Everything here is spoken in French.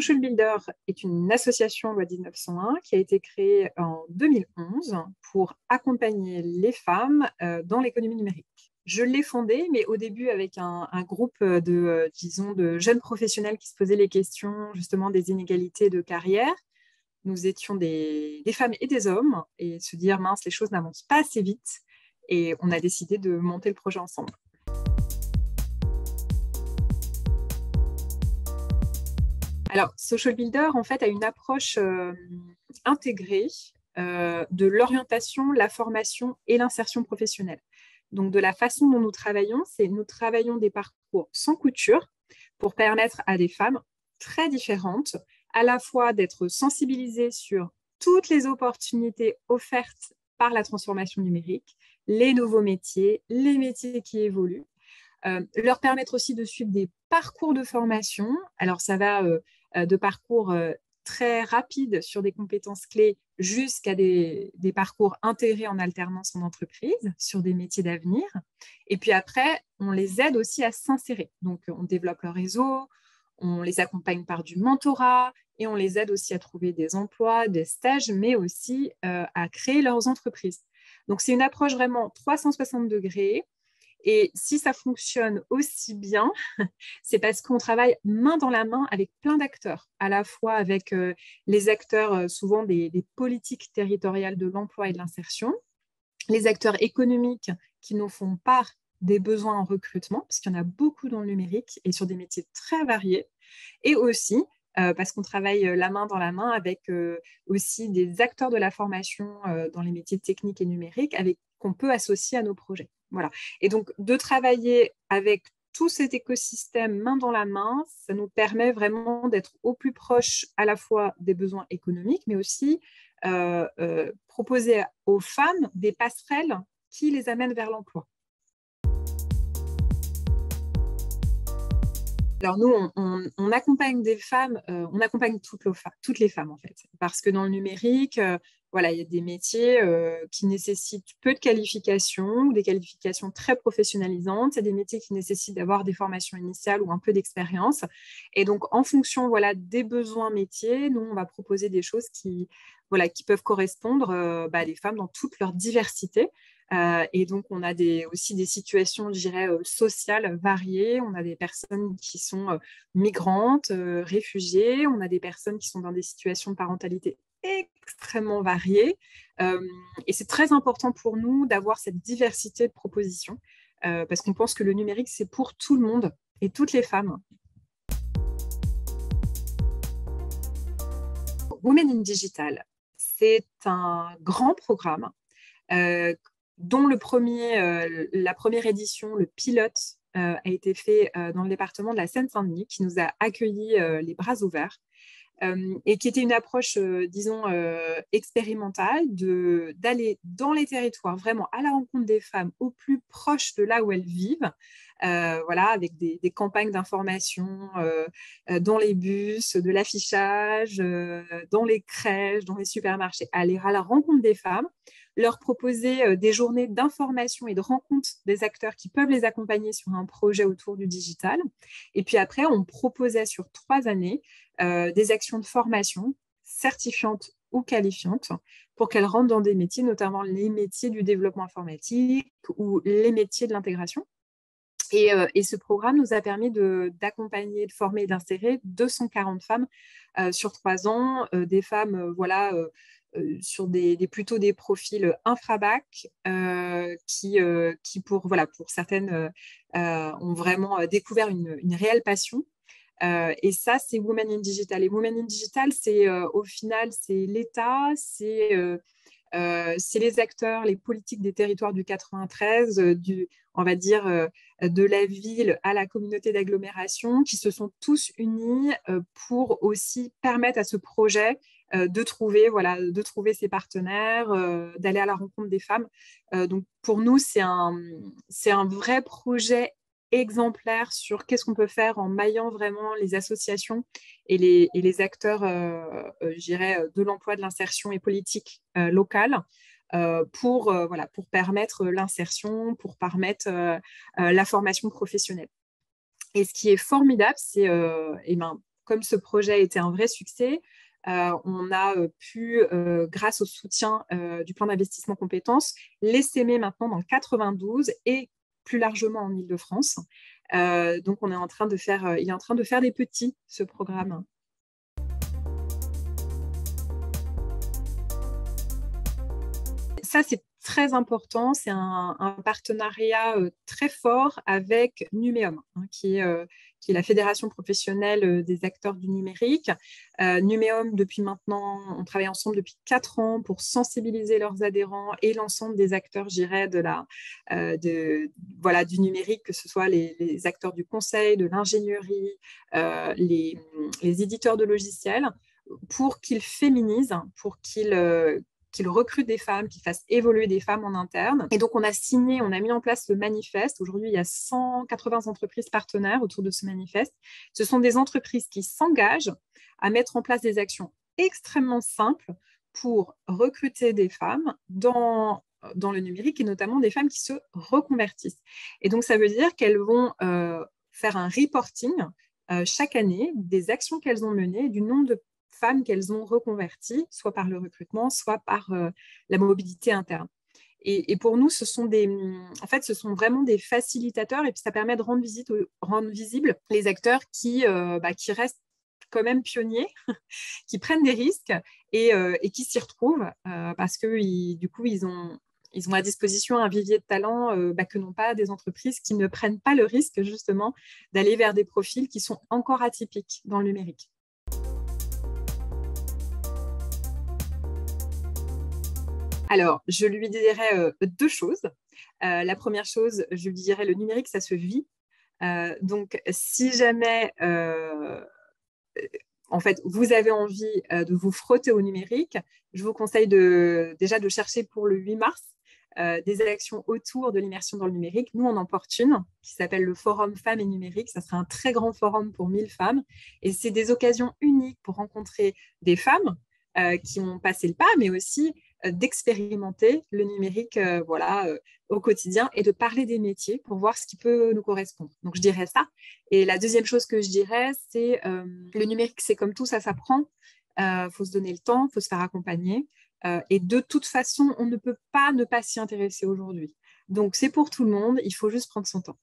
Social Builder est une association loi 1901 qui a été créée en 2011 pour accompagner les femmes dans l'économie numérique. Je l'ai fondée, mais au début avec un groupe disons, de jeunes professionnels qui se posaient les questions justement des inégalités de carrière. Nous étions des femmes et des hommes et se dire, mince, les choses n'avancent pas assez vite. Et on a décidé de monter le projet ensemble. Alors, Social Builder, en fait, a une approche intégrée de l'orientation, la formation et l'insertion professionnelle. Donc, de la façon dont nous travaillons, c'est nous travaillons des parcours sans couture pour permettre à des femmes très différentes, à la fois d'être sensibilisées sur toutes les opportunités offertes par la transformation numérique, les nouveaux métiers, les métiers qui évoluent, leur permettre aussi de suivre des parcours de formation. Alors, ça va de parcours très rapides sur des compétences clés jusqu'à des parcours intégrés en alternance en entreprise sur des métiers d'avenir. Et puis après, on les aide aussi à s'insérer. Donc, on développe leur réseau, on les accompagne par du mentorat et on les aide aussi à trouver des emplois, des stages, mais aussi à créer leurs entreprises. Donc, c'est une approche vraiment 360 degrés. Et si ça fonctionne aussi bien, c'est parce qu'on travaille main dans la main avec plein d'acteurs, à la fois avec les acteurs souvent des politiques territoriales de l'emploi et de l'insertion, les acteurs économiques qui nous font part des besoins en recrutement, parce qu'il y en a beaucoup dans le numérique et sur des métiers très variés, et aussi parce qu'on travaille la main dans la main avec aussi des acteurs de la formation dans les métiers techniques et numériques qu'on peut associer à nos projets. Voilà. Et donc, de travailler avec tout cet écosystème main dans la main, ça nous permet vraiment d'être au plus proche à la fois des besoins économiques, mais aussi proposer aux femmes des passerelles qui les amènent vers l'emploi. Alors nous, on accompagne des femmes, on accompagne toutes les femmes en fait, parce que dans le numérique, voilà, il y a des métiers qui nécessitent peu de qualifications, ou des qualifications très professionnalisantes. Il y a des métiers qui nécessitent d'avoir des formations initiales ou un peu d'expérience. Et donc, en fonction voilà, des besoins métiers, nous, on va proposer des choses qui peuvent correspondre à des femmes dans toute leur diversité. Et donc, on a aussi des situations, je dirais, sociales variées. On a des personnes qui sont migrantes, réfugiées. On a des personnes qui sont dans des situations de parentalité extrêmement variées. Et c'est très important pour nous d'avoir cette diversité de propositions parce qu'on pense que le numérique, c'est pour tout le monde et toutes les femmes. Women in Digital, c'est un grand programme dont la première édition, le pilote, a été fait dans le département de la Seine-Saint-Denis, qui nous a accueillis les bras ouverts, et qui était une approche, disons, expérimentale, d'aller dans les territoires, vraiment à la rencontre des femmes, au plus proche de là où elles vivent, voilà, avec des campagnes d'information dans les bus, de l'affichage, dans les crèches, dans les supermarchés, aller à la rencontre des femmes, leur proposer des journées d'information et de rencontre des acteurs qui peuvent les accompagner sur un projet autour du digital. Et puis après, on proposait sur 3 années des actions de formation certifiantes ou qualifiantes pour qu'elles rentrent dans des métiers, notamment les métiers du développement informatique ou les métiers de l'intégration. Et ce programme nous a permis d'accompagner, de former et d'insérer 240 femmes sur 3 ans, des femmes sur plutôt des profils infra-bac qui pour certaines ont vraiment découvert une réelle passion. Et ça, c'est Women in Digital. Et Women in Digital, c'est au final, c'est l'État, c'est les acteurs, les politiques des territoires du 93, on va dire, de la ville à la communauté d'agglomération, qui se sont tous unis pour aussi permettre à ce projet de trouver ses partenaires, d'aller à la rencontre des femmes. Donc, pour nous, c'est un vrai projet exemplaire sur qu'est-ce qu'on peut faire en maillant vraiment les associations et les acteurs, je dirais, de l'emploi, de l'insertion et politique locale pour permettre l'insertion, pour permettre la formation professionnelle. Et ce qui est formidable, c'est comme ce projet a été un vrai succès, on a pu, grâce au soutien du plan d'investissement compétences, l'essaimer maintenant dans 92 et plus largement en Île-de-France. Donc, il est en train de faire des petits, ce programme. Ça, c'est très important. C'est un partenariat très fort avec Numéum, qui est la fédération professionnelle des acteurs du numérique. Numéum, depuis maintenant, on travaille ensemble depuis 4 ans pour sensibiliser leurs adhérents et l'ensemble des acteurs, je dirais, du numérique, que ce soit les acteurs du conseil, de l'ingénierie, les éditeurs de logiciels, pour qu'ils féminisent, pour qu'ils recrutent des femmes, qu'ils fassent évoluer des femmes en interne. Et donc, on a mis en place le manifeste. Aujourd'hui, il y a 180 entreprises partenaires autour de ce manifeste. Ce sont des entreprises qui s'engagent à mettre en place des actions extrêmement simples pour recruter des femmes dans le numérique et notamment des femmes qui se reconvertissent. Et donc, ça veut dire qu'elles vont faire un reporting chaque année des actions qu'elles ont menées, du nombre de femmes qu'elles ont reconverties, soit par le recrutement, soit par la mobilité interne. Et pour nous, ce sont vraiment des facilitateurs, et puis ça permet de rendre visibles les acteurs qui restent quand même pionniers, qui prennent des risques et qui s'y retrouvent parce que du coup, ils ont à disposition un vivier de talents que n'ont pas des entreprises qui ne prennent pas le risque justement d'aller vers des profils qui sont encore atypiques dans le numérique. Alors, je lui dirais 2 choses. La première chose, je lui dirais le numérique, ça se vit. Donc, si jamais en fait, vous avez envie de vous frotter au numérique, je vous conseille déjà de chercher pour le 8 mars des actions autour de l'immersion dans le numérique. Nous, on en porte une qui s'appelle le Forum Femmes et Numérique. Ça sera un très grand forum pour 1000 femmes. Et c'est des occasions uniques pour rencontrer des femmes qui ont passé le pas, mais aussi d'expérimenter le numérique au quotidien et de parler des métiers pour voir ce qui peut nous correspondre. Donc, je dirais ça. Et la deuxième chose que je dirais, c'est le numérique, c'est comme tout, ça s'apprend. Faut se donner le temps, il faut se faire accompagner. Et de toute façon, on ne peut pas ne pas s'y intéresser aujourd'hui. Donc, c'est pour tout le monde, il faut juste prendre son temps.